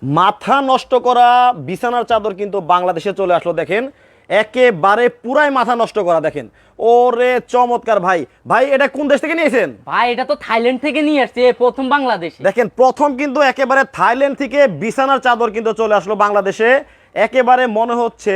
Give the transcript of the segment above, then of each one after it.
মাথা নষ্ট করা বিছানার চাদর কিন্তু বাংলাদেশে চলে আসলো দেখেন, একেবারে পুরাই মাথা নষ্ট করা দেখেন। ওরে চমৎকার ভাই, ভাই এটা কোন দেশ থেকে নিয়েছেন? ভাই এটা তো থাইল্যান্ড থেকে নিয়ে আসছে, এই প্রথম বাংলাদেশে। দেখেন প্রথম কিন্তু একেবারে থাইল্যান্ড থেকে বিছানার চাদর কিন্তু চলে আসলো বাংলাদেশে। একেবারে মনে হচ্ছে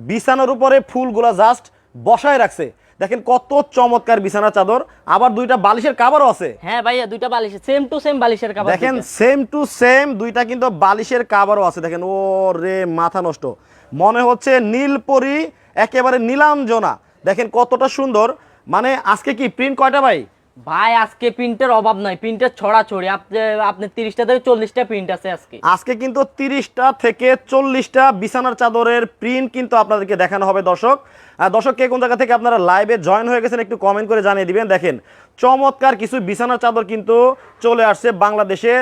বিছানার উপরে ফুলগুলা জাস্ট বসায় রাখছে। দেখেন কত চমৎকার বিছানার চাদর, আবার দুইটা বালিশের কাভারও আছে। হ্যাঁ ভাইয়া, দুইটা বালিশ সেম টু সেম বালিশের কভার। দেখেন সেম টু সেম দুইটা কিন্তু বালিশের কাভারও আছে। দেখেন ও রে মাথা নষ্ট, মনে হচ্ছে নীলপরি, একেবারে নীলাঞ্জনা। দেখেন কতটা সুন্দর। মানে আজকে কি প্রিন্ট কয়টা ভাই? ভাই আজকে প্রিন্টের অভাব নাই, প্রিন্টের ছড়াছড়ি। আপনি 30টা থেকে 40টা প্রিন্ট আছে আজকে। আজকে কিন্তু 30টা থেকে 40টা বিছানার চাদরের প্রিন্ট কিন্তু আপনাদেরকে দেখানো হবে দর্শক। দর্শক কে কোন জায়গা থেকে আপনারা লাইভে জয়েন হয়ে গেছেন একটু কমেন্ট করে জানিয়ে দিবেন। দেখেন চমৎকার কিছু বিছানার চাদর কিন্তু চলে আসছে বাংলাদেশে,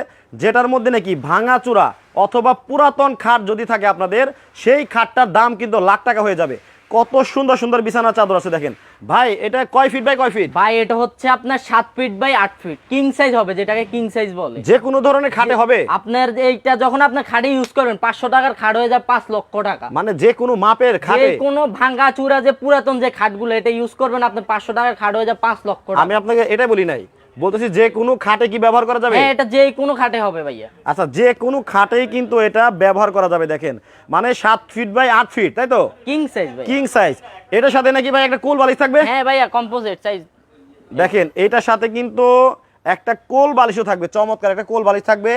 যেটার মধ্যে নাকি ভাঙাচোরা অথবা পুরাতন খাট যদি থাকে আপনাদের, সেই খাটটার দাম কিন্তু লাখ টাকা হয়ে যাবে। কত সুন্দর সুন্দর বিছানার চাদর আছে দেখেন। ভাই এটা কয় ফিট বাই কয় ফিট? ভাই এটা হচ্ছে আপনার 7 feet by 8 feet, king size হবে, যেটাকে কিং সাইজ বলে। যে কোনো ধরনের খাটে হবে? আপনার এইটা যখন আপনি খাটে ইউজ করবেন 500 টাকার খাট হয়ে যায় 5 লক্ষ টাকা। মানে যে কোনো মাপের খাটে? যে কোনো ভাঙা চূড়া যে পুরাতন যে খাটগুলো, এটা ইউজ করবেন আপনি 500 টাকার খাট হয়ে যায় 5 লক্ষ টাকা। আমি আপনাকে এটা বলি নাই, বলতেছি যে কোনো খাটে কি ব্যবহার করা যাবে? হ্যাঁ এটা যে কোনো খাটে হবে ভাইয়া। আচ্ছা যে কোনো খাটেই কিন্তু এটা ব্যবহার করা যাবে। দেখেন মানে 7 ফিট বাই 8 ফিট, তাই তো? কিং সাইজ ভাই, কিং সাইজ। এটার সাথে নাকি ভাই একটা কোল বালিশ থাকবে? হ্যাঁ ভাইয়া কম্পোজিট সাইজ। দেখেন এটার সাথে কিন্তু একটা কোল বালিশও থাকবে, চমৎকার একটা কোল বালিশ থাকবে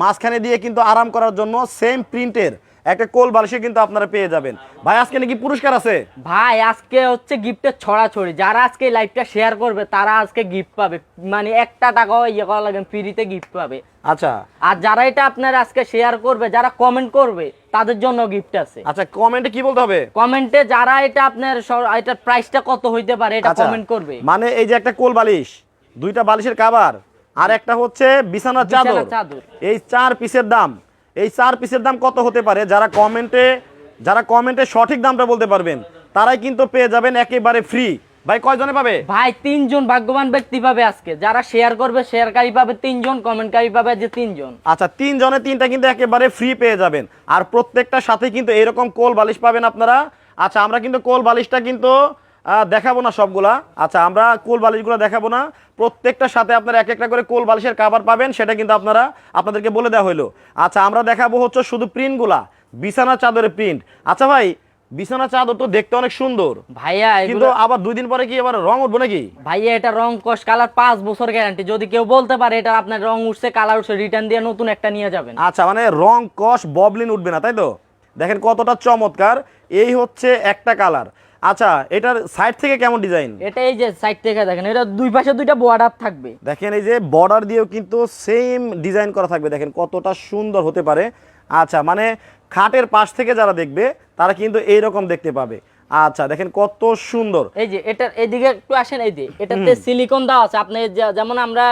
মাঝখানে দিয়ে কিন্তু আরাম করার জন্য সেম প্রিন্টের একটা কোল বালিশে কিন্তু আপনারা পেয়ে যাবেন। ভাই আজকে নাকি পুরস্কার আছে? ভাই আজকে হচ্ছে গিফটের ছড়াছড়ি, যারা আজকে লাইভটা শেয়ার করবে তারা আজকে গিফট পাবে, মানে একটা টাকাও ইয়ে করা লাগবে, ফ্রিতে গিফট পাবে। আচ্ছা আর যারা এটা আপনার আজকে শেয়ার করবে, যারা কমেন্ট করবে তাদের জন্য গিফট আছে। আচ্ছা কমেন্টে কি বলতে হবে? কমেন্টে যারা এটা আপনার এটা প্রাইসটা কত হইতে পারে এটা আচ্ছা, কমেন্ট করবে। মানে এই যে একটা কোল বালিশ, দুইটা বালিশের কভার, আর একটা হচ্ছে বিছানার চাদর, চাদর। এই 4 পিসের দাম, এই 4 পিসের দাম কত হতে পারে? যারা কমেন্টে সঠিক দামটা বলতে পারবেন তারাই কিন্তু পেয়ে যাবেন একেবারে ফ্রি। ভাই কয়জনে পাবে? ভাই 3 জন ভাগ্যবান ব্যক্তি পাবে আজকে, যারা শেয়ার করবে শেয়ারকারী পাবে 3 জন, কমেন্টকারী পাবে যে 3 জন। আচ্ছা 3 জনে 3টা কিন্তু একেবারে ফ্রি পেয়ে যাবেন, আর প্রত্যেকটার সাথে কিন্তু এরকম কোল বালিশ পাবেন আপনারা। আচ্ছা আমরা কিন্তু কোল বালিশটা কিন্তু দেখাবো না সবগুলা। আচ্ছা আমরা কোল বালিশগুলো দেখাবো না, প্রত্যেকটার সাথে আপনারা এক একটা করে কোল বালিশের কভার পাবেন, সেটা কিন্তু আপনাদেরকে বলে দেওয়া হলো। আচ্ছা আমরা দেখাবো হচ্ছে শুধু প্রিন্টগুলা, বিছানা চাদরের প্রিন্ট। আচ্ছা ভাই বিছানা চাদর তো দেখতে অনেক সুন্দর ভাইয়া কিন্তু আবার 2 দিন পরে কি আবার রং উঠবে নাকি? ভাইয়া এটা রং কস কালার 5 বছর গ্যারান্টি, যদি কেউ বলতে পারে এটা আপনার রং উঠছে কালার উঠছে, রিটার্ন দিয়ে নতুন একটা নিয়ে যাবেন। আচ্ছা মানে রং কস ববলিন উঠবে না, তাই তো? দেখেন কতটা চমৎকার, এই হচ্ছে একটা কালার। আচ্ছা এটার সাইড থেকে কেমন ডিজাইন? এটা এই যে সাইড থেকে দেখেন, এটা দুই পাশে দুইটা বর্ডার থাকবে। দেখেন এই যে বর্ডার দিয়েও কিন্তু সেম ডিজাইন করা থাকবে, দেখেন কতটা সুন্দর হতে পারে। আচ্ছা মানে খাটের পাশ থেকে যারা দেখবে তারা কিন্তু এইরকম দেখতে পাবে। আচ্ছা দেখেন কত সুন্দর। এই যে এটা এইদিকে একটু আসেন, এই যে এটাতে সিলিকন দেওয়া আছে, আপনি যেমন আমরা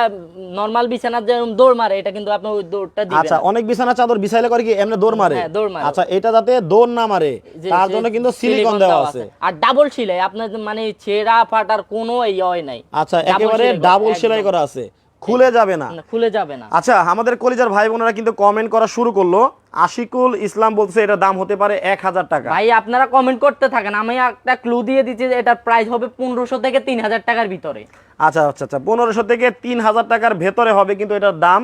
নরমাল বিছানার যেরকম দৌড় মারে, এটা কিন্তু আপনি ওই দৌড়টা দিবেন। আচ্ছা অনেক বিছানা চাদর বিছাইলে করে কি এমনি দৌড় মারে? হ্যাঁ, দৌড় মারে। আচ্ছা এটা যাতে দৌড় না মারে তার জন্য কিন্তু সিলিকন দেওয়া আছে। আর ডাবল সেলাই, আপনার মানে ছেঁড়া ফাটার কোনো ইয়ে নাই। আচ্ছা একেবারে ডাবল সেলাই করা আছে, খুলে যাবে না। খুলে যাবে না। আচ্ছা আমাদের কলিজার ভাই বোনেরা কিন্তু কমেন্ট করা শুরু করলো। আশিকুল ইসলাম বলছে এটা দাম হতে পারে 1000 টাকা। ভাই আপনারা কমেন্ট করতে থাকেন, আমি একটা ক্লু দিয়ে দিচ্ছি যে এটার প্রাইস হবে 1500 থেকে 3000 টাকার ভিতরে। আচ্ছা আচ্ছা আচ্ছা 1500 থেকে 3000 টাকার ভেতরে হবে কিন্তু এটার দাম।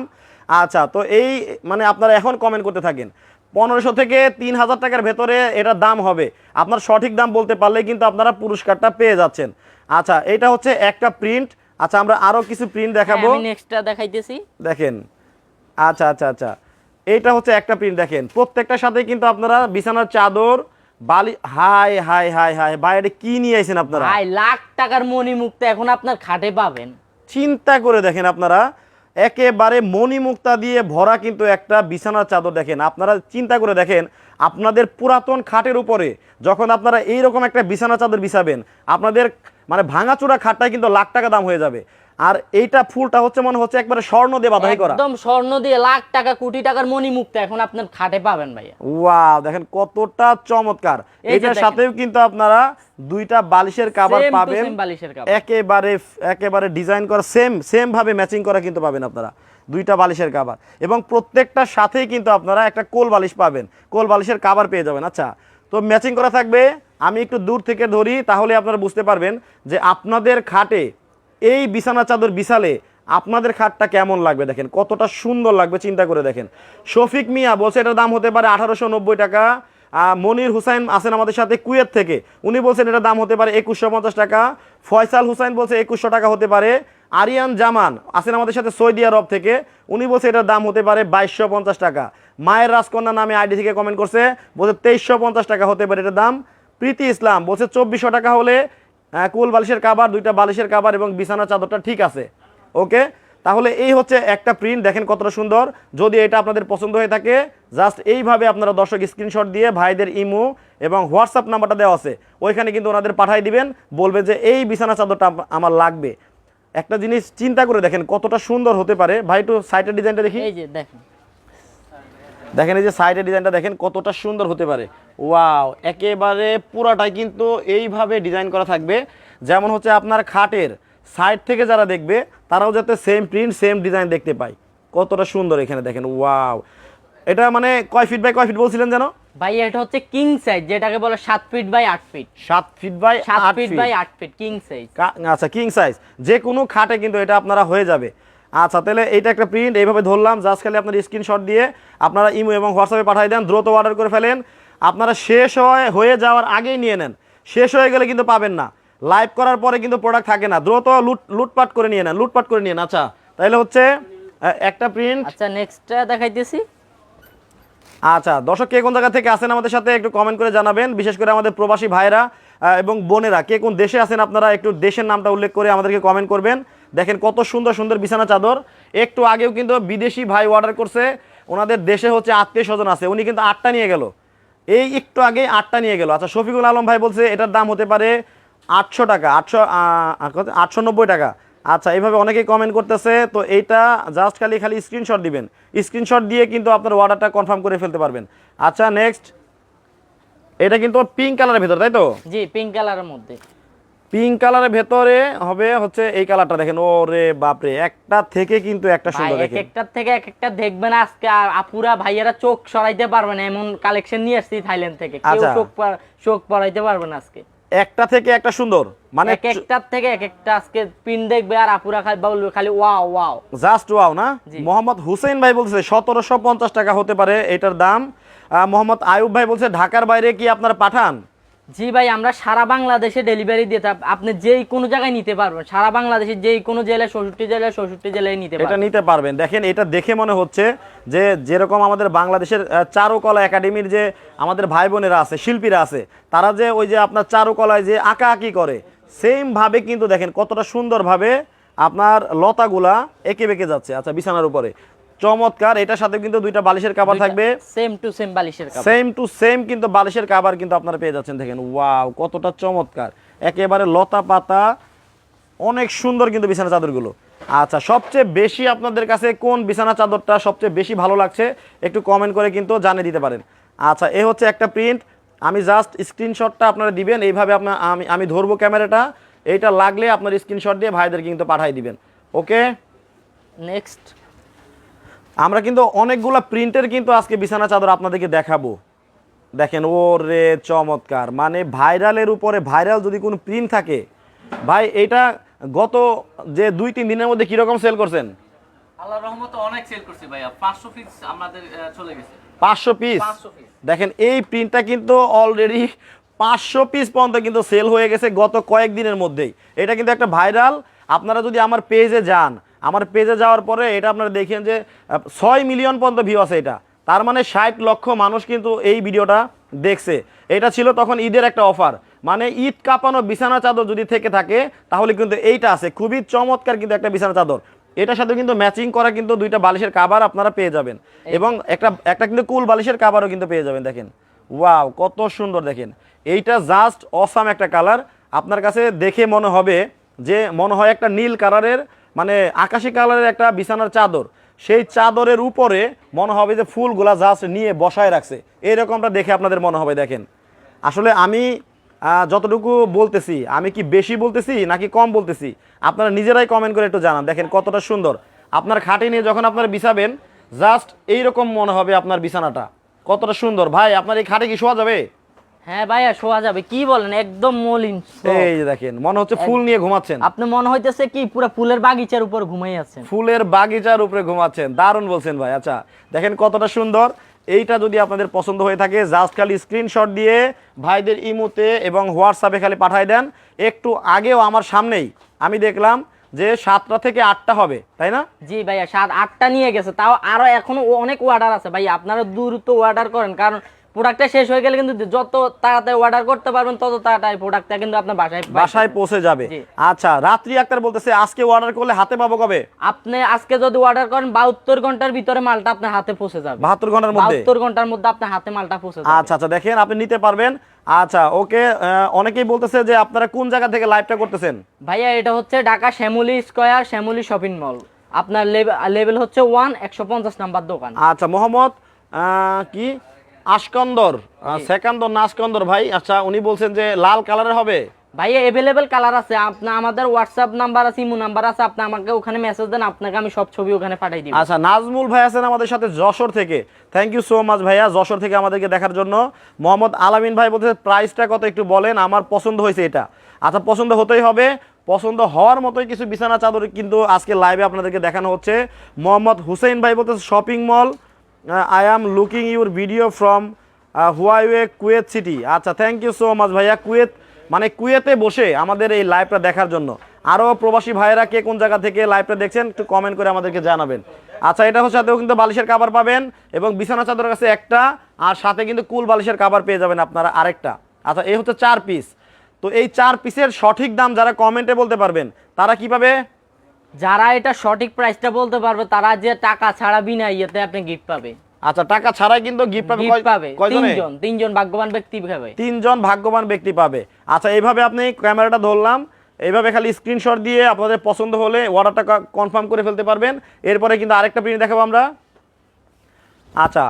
আচ্ছা তো এই মানে আপনারা এখন কমেন্ট করতে থাকেন, 1500 থেকে 3000 টাকার ভেতরে এটার দাম হবে। আপনার সঠিক দাম বলতে পারলে কিন্তু আপনারা পুরস্কারটা পেয়ে যাচ্ছেন। আচ্ছা এটা হচ্ছে একটা প্রিন্ট। আচ্ছা আমরা আরো কিছু প্রিন্ট দেখাবো, আমি নেক্সটটা দেখাইতেছি। দেখেন আচ্ছা আচ্ছা আচ্ছা এইটা হচ্ছে একটা প্রিন্ট। দেখেন প্রত্যেকটার সাথে কিন্তু আপনারা বিছানার চাদর বালি, হাই হাই হাই হাই ভাই এটা কি নিয়ে আইছেন আপনারা? ভাই লাখ টাকার মণিমুক্তা এখন আপনার খাটে পাবেন। চিন্তা করে দেখেন আপনারা, একেবারে মণিমুক্তা দিয়ে ভরা কিন্তু একটা বিছানার চাদর। দেখেন আপনারা চিন্তা করে দেখেন, আপনাদের পুরাতন খাটের উপরে যখন আপনারা এইরকম একটা বিছানা চাদর বিছাবেন, আপনাদের মানে ভাঙাচোরা খাটটাই কিন্তু লাখ টাকা দাম হয়ে যাবে। আর এইটা ফুলটা হচ্ছে মনে হচ্ছে একবারে স্বর্ণ দিয়ে বাঁধাই করা, একদম স্বর্ণ দিয়ে লাখ টাকা কোটি টাকার মণিমুক্তা এখন আপনার খাটে পাবেন ভাইয়া। ওয়াও দেখেন কতটা চমৎকার। এটার সাথেও কিন্তু আপনারা দুইটা বালিশের কভার Same to পাবেন, same বালিশের cover। একেবারে একেবারে ডিজাইন করা সেম ভাবে ম্যাচিং করা কিন্তু পাবেন আপনারা। দুইটা বালিশের কাভার এবং প্রত্যেকটার সাথেই কিন্তু আপনারা একটা কোল বালিশ পাবেন, কোল বালিশের কাভার পেয়ে যাবেন। আচ্ছা, তো ম্যাচিং করা থাকবে। আমি একটু দূর থেকে ধরি, তাহলে আপনারা বুঝতে পারবেন যে আপনাদের খাটে এই বিছানা চাদর বিছালে আপনাদের খাটটা কেমন লাগবে। দেখেন কতটা সুন্দর লাগবে, চিন্তা করে দেখেন। শফিক মিয়া বলছে এটার দাম হতে পারে 1890 টাকা। মনির হুসাইন আছেন আমাদের সাথে কুয়েত থেকে, উনি বলছেন এটার দাম হতে পারে 2150 টাকা। ফয়সাল হুসাইন বলছে 2100 টাকা হতে পারে। আরিয়ান জামান আছেন আমাদের সাথে সৌদি আরব থেকে, উনি বলছে এটার দাম হতে পারে 2250 টাকা। মায়ের রাজকন্যা নামে আইডি থেকে কমেন্ট করছে, বলছে 2350 টাকা হতে পারে এটার দাম। প্রীতি ইসলাম বলছে 2400 টাকা হলে কুল বালিশের কাভার, দুইটা বালিশের কাভার এবং বিছানা চাদরটা ঠিক আছে। ওকে, তাহলে এই হচ্ছে একটা প্রিন্ট, দেখেন কতটা সুন্দর। যদি এটা আপনাদের পছন্দ হয়ে থাকে জাস্ট এইভাবে আপনারা দর্শক স্ক্রিনশট দিয়ে ভাইদের ইমো এবং হোয়াটসঅ্যাপ নাম্বারটা দেওয়া আছে, ওইখানে কিন্তু ওনাদের পাঠিয়ে দিবেন, বলবে যে এই বিছানা চাদরটা আমার লাগবে। একটা জিনিস চিন্তা করে দেখেন কতটা সুন্দর হতে পারে। ভাই একটু সাইডের ডিজাইনটা দেখি, এই যে দেখেন, দেখেন এই যে সাইডের ডিজাইনটা দেখেন কতটা সুন্দর হতে পারে। ওয়াও, একেবারে পুরাটাই কিন্তু এইভাবে ডিজাইন করা থাকবে, যেমন হচ্ছে আপনার খাটের সাইড থেকে যারা দেখবে তারাও যাতে সেম প্রিন্ট সেম ডিজাইন দেখতে পায়। কতটা সুন্দর এখানে দেখেন। ওয়াও, এটা মানে কয় ফিট বাই কয় ফিট বলছিলেন যেন ভাই এটা হচ্ছে কিং সাইজ, যেটাকে বলে 7 feet by 8 feet. 7 feet by 7 8 feet feet by 8 feet king size. আচ্ছা, কিং সাইজ যে কোনো খাটে কিন্তু এটা আপনারা হয়ে যাবে। আচ্ছা, তাহলে এইটা একটা প্রিন্ট এইভাবে ধরলাম, জাস্ট খালি আপনার স্ক্রিনশট দিয়ে আপনারা ইমো এবং হোয়াটসঅ্যাপে পাঠিয়ে দেন, দ্রুত অর্ডার করে ফেলেন। আপনারা শেষ হয়ে যাওয়ার আগেই নিয়ে নেন, শেষ হয়ে গেলে কিন্তু পাবেন না। লাইভ করার পরে কিন্তু প্রোডাক্ট থাকে না, দ্রুত লুটপাট করে নিয়ে নেন, লুটপাট করে নিয়ে নেন। আচ্ছা, তাহলে হচ্ছে একটা প্রিন্ট। আচ্ছা, নেক্সটটা দেখাইতেছি। আচ্ছা, দর্শক কে কোন জায়গা থেকে আছেন আমাদের সাথে একটু কমেন্ট করে জানাবেন, বিশেষ করে আমাদের প্রবাসী ভাইরা এবং বোনেরা কে কোন দেশে আছেন আপনারা একটু দেশের নামটা উল্লেখ করে আমাদেরকে কমেন্ট করবেন। দেখেন কত সুন্দর সুন্দর বিছানা চাদর। একটু আগেও কিন্তু বিদেশি ভাই অর্ডার করছে, ওনাদের দেশে হচ্ছে আত্মীয় স্বজন আছে, উনি কিন্তু 8টা নিয়ে গেল, এই একটু আগে 8টা নিয়ে গেল। আচ্ছা, শফিকুল আলম ভাই বলছে এটার দাম হতে পারে 800 টাকা, 890 টাকা। আচ্ছা, এইভাবে অনেকেই কমেন্ট করতেছে, তো এইটা জাস্ট খালি স্ক্রিনশট দিবেন, স্ক্রিনশট দিয়ে কিন্তু আপনার অর্ডারটা কনফার্ম করে ফেলতে পারবেন। আচ্ছা, নেক্সট, এটা কিন্তু পিঙ্ক কালারের ভেতর, তাই তো? জি, পিঙ্ক কালারের মধ্যে। পিঙ্ক কালারের ভেতরে হবে হচ্ছে এই কালারটা, দেখেন ওরে বাপরে, একটা থেকে কিন্তু একটা সুন্দর ভাই, এক দেখেন। একটার থেকে এক একটা দেখবেন আজকে আপুরা ভাইয়ারা চোখ সরাইতে পারবে না, এমন কালেকশন নিয়ে আসছি থাইল্যান্ড থেকে, কেউ আচ্ছা। চোখ পরাইতে পারবে না আজকে। একটা থেকে একটা সুন্দর, মানে এক একটার থেকে এক একটা আজকে পিন দেখবে আর আপুরা খালি বলবে খালি ওয়াও ওয়াও। জাস্ট ওয়াও না? জি। মোহাম্মদ হুসেন ভাই বলছে 1750 টাকা হতে পারে এটার দাম। মোহাম্মদ আয়ুব ভাই বলছে ঢাকার বাইরে কি আপনারা পাঠান? জি ভাই, আমরা সারা বাংলাদেশে ডেলিভারি দিয়ে আপনি যেই কোনো জায়গায় নিতে পারবেন, সারা বাংলাদেশে যেই কোনো জেলায় 64 জেলায় নিতে এটা পারবেন। নিতে পারবেন। দেখেন এটা দেখে মনে হচ্ছে যে যেরকম আমাদের বাংলাদেশের চারুকলা একাডেমির যে আমাদের ভাই বোনেরা আছে, শিল্পীরা আছে, তারা যে ওই যে আপনার চারুকলায় যে আঁকাআঁকি করে, সেম ভাবে কিন্তু দেখেন কতটা সুন্দরভাবে আপনার লতাগুলা এঁকে বেঁকে যাচ্ছে। আচ্ছা, বিছানার উপরে চমৎকার। এটার সাথে কিন্তু দুইটা বালিশের কাভার থাকবে, সেম টু সেম বালিশের কাপড়। সেম টু সেম কিন্তু বালিশের কাভার কিন্তু আপনারা পেয়ে যাচ্ছেন। দেখেন ওয়াও, কতটা চমৎকার, একেবারে লতা পাতা, অনেক সুন্দর কিন্তু বিছানা চাদরগুলো। আচ্ছা, সবচেয়ে বেশি আপনাদের কাছে কোন বিছানা চাদরটা সবচেয়ে বেশি ভালো লাগছে একটু কমেন্ট করে কিন্তু জানিয়ে দিতে পারেন। আচ্ছা, এ হচ্ছে একটা প্রিন্ট, আমি জাস্ট স্ক্রিনশটটা আপনারা দিবেন এইভাবে, আমি ধরবো ক্যামেরাটা, এইটা লাগলে আপনার স্ক্রিনশট দিয়ে ভাইদের কিন্তু পাঠিয়ে দিবেন। ওকে, নেক্সট, আমরা কিন্তু অনেকগুলা প্রিন্টের কিন্তু আজকে বিছানা চাদর আপনাদেরকে দেখাবো। দেখেন ওরে চমৎকার, মানে ভাইরালের উপরে ভাইরাল যদি কোনো প্রিন্ট থাকে, ভাই এটা গত যে 2-3 দিনের মধ্যে কিরকম সেল করছেন? আল্লাহর রহমতে অনেক সেল করছি ভাইয়া, 500 পিস আমাদের চলে গেছে। 500 পিস। 500 পিস। দেখেন এই প্রিন্টটা কিন্তু অলরেডি 500 পিস পর্যন্ত কিন্তু সেল হয়ে গেছে গত কয়েকদিনের মধ্যেই। এটা কিন্তু একটা ভাইরাল। আপনারা যদি আমার পেজে যান, আমার পেজে যাওয়ার পরে এটা আপনারা দেখেন যে 6 মিলিয়ন পর্যন্ত ভিউ আছে এটা, তার মানে 60 লক্ষ মানুষ কিন্তু এই ভিডিওটা দেখছে। এটা ছিল তখন ঈদের একটা অফার, মানে ঈদ কাঁপানো বিছানা চাদর যদি থেকে থাকে তাহলে কিন্তু এইটা আছে, খুবই চমৎকার কিন্তু একটা বিছানা চাদর। এটার সাথে কিন্তু ম্যাচিং করা কিন্তু দুইটা বালিশের কাভার আপনারা পেয়ে যাবেন এবং একটা কিন্তু কুল বালিশের কাভারও কিন্তু পেয়ে যাবেন। দেখেন ওয়াও, কত সুন্দর, দেখেন এইটা জাস্ট অসাম একটা কালার। আপনার কাছে দেখে মনে হবে যে মনে হয় একটা নীল কালারের, মানে আকাশি কালারের একটা বিছানার চাদর, সেই চাদরের উপরে মনে হবে যে ফুলগুলা জাস্ট নিয়ে বসায় রাখছে, এরকমটা দেখে আপনাদের মনে হবে। দেখেন আসলে আমি যতটুকু বলতেছি, আমি কি বেশি বলতেছি নাকি কম বলতেছি, আপনারা নিজেরাই কমেন্ট করে একটু জানান। দেখেন কতটা সুন্দর। আপনার খাটে নিয়ে যখন আপনারা বিছাবেন জাস্ট এইরকম মনে হবে আপনার বিছানাটা কতটা সুন্দর। ভাই আপনার এই খাটে কি শোয়া যাবে? হ্যাঁ ভাইয়া শোয়া যাবে, কি বলেন একদম মলিন soft। এই যে দেখেন মনে হচ্ছে ফুল নিয়ে ঘুমাচ্ছেন, আপনি মনে হইতেছে কি পুরো ফুলের বাগিচার উপর ঘুমাই আছেন। ফুলের বাগিচার উপরে ঘুমাচ্ছেন, দারুণ বলছেন ভাই। আচ্ছা দেখেন কতটা সুন্দর। এইটা যদি আপনাদের পছন্দ হয়ে থাকে জাস্ট খালি স্ক্রিনশট দিয়ে ভাইদের ইমোতে এবং হোয়াটসঅ্যাপে খালি পাঠিয়ে দেন। একটু আগেও আমার সামনেই আমি দেখলাম যে 7টা থেকে 8টা হবে, তাই না? জি ভাইয়া 7-8টা নিয়ে গেছে, তাও আরো এখনো অনেক অর্ডার আছে ভাই, আপনারা দ্রুত অর্ডার করেন, কারণ প্রোডাক্টটা শেষ হয়ে গেলে কিন্তু যত তাড়াতাড়ি অর্ডার করতে পারবেন তত তাড়াতাড়ি প্রোডাক্টটা কিন্তু আপনার বাসায় পৌঁছে যাবে। জি। আচ্ছা রাত্রি আক্তার বলতেছে আজকে অর্ডার করলে হাতে পাবো কবে? আপনি আজকে যদি অর্ডার করেন 72 ঘন্টার ভিতরে মালটা আপনার হাতে পৌঁছে যাবে। 72 ঘন্টার মধ্যে? 72 ঘন্টার মধ্যে আপনার হাতে মালটা পৌঁছে যাবে। আচ্ছা আচ্ছা দেখেন আপনি নিতে পারবেন। আচ্ছা ওকে, অনেকেই বলতেছে যে আপনারা কোন জায়গা থেকে লাইভটা করতেছেন? ভাইয়া এটা হচ্ছে Dhaka Shyamoli square, Shyamoli shopping mall, আপনার লেভেল হচ্ছে 1 150 নাম্বার দোকান। আচ্ছা মোহাম্মদ কি আসকন্দর, সেকান্দর না আসকন্দর ভাই। আচ্ছা উনি বলছেন যে লাল কালারের হবে। ভাইয়া अवेलेबल কালার আছে, আপনার আমাদের হোয়াটসঅ্যাপ নাম্বার আছে, ইমো নাম্বার আছে, আপনি আমাকে ওখানে মেসেজ দেন, আপনাকে আমি সব ছবি ওখানে পাঠিয়ে দিব। আচ্ছা নাজমুল ভাই আছেন আমাদের সাথে যশোর থেকে, থ্যাংক ইউ সো মাচ ভাইয়া যশোর থেকে আমাদেরকে দেখার জন্য। মোহাম্মদ আলামিন ভাই বলতে প্রাইসটা কত একটু বলেন, আমার পছন্দ হয়েছে এটা। আচ্ছা পছন্দ হতেই হবে, পছন্দ হওয়ার মতোই কিছু বিছানা চাদর কিন্তু আজকে লাইভে আপনাদেরকে দেখানো হচ্ছে। মোহাম্মদ হুসেইন ভাই বলতে shopping mall, I am looking your video from Huawei Kuwait city. আচ্ছা থ্যাংক ইউ সো মাচ ভাইয়া, কুয়েত মানে কুয়েতে বসে আমাদের এই লাইভটা দেখার জন্য। আরও প্রবাসী ভাইয়েরা কে কোন জায়গা থেকে লাইভটা দেখছেন একটু কমেন্ট করে আমাদেরকে জানাবেন। আচ্ছা এটা হচ্ছে সাথেও কিন্তু বালিশের কাভার পাবেন এবং বিছানা চাদরের কাছে একটা, আর সাথে কিন্তু কুল বালিশের কাভার পেয়ে যাবেন আপনারা আরেকটা। আচ্ছা এই হচ্ছে 4 পিস। তো এই 4 পিসের সঠিক দাম যারা কমেন্টে বলতে পারবেন তারা কিভাবে? যারা এটা সঠিক প্রাইসটা বলতে পারবে তারা যে টাকা ছাড়া বিনা ইয়েতে আপনি গিফট পাবে। আচ্ছা টাকা ছাড়াই কিন্তু গিফট পাবে। গিফট পাবে কয়জনে? তিনজন ভাগ্যবান ব্যক্তি পাবে। 3 জন ভাগ্যবান ব্যক্তি পাবে। আচ্ছা এইভাবে আপনি ক্যামেরাটা ধরলাম, এইভাবে খালি স্ক্রিনশট দিয়ে আপনাদের পছন্দ হলে অর্ডারটা কনফার্ম করে ফেলতে পারবেন। এরপরে কিন্তু আরেকটা প্রিন্ট দেখাবো আমরা। আচ্ছা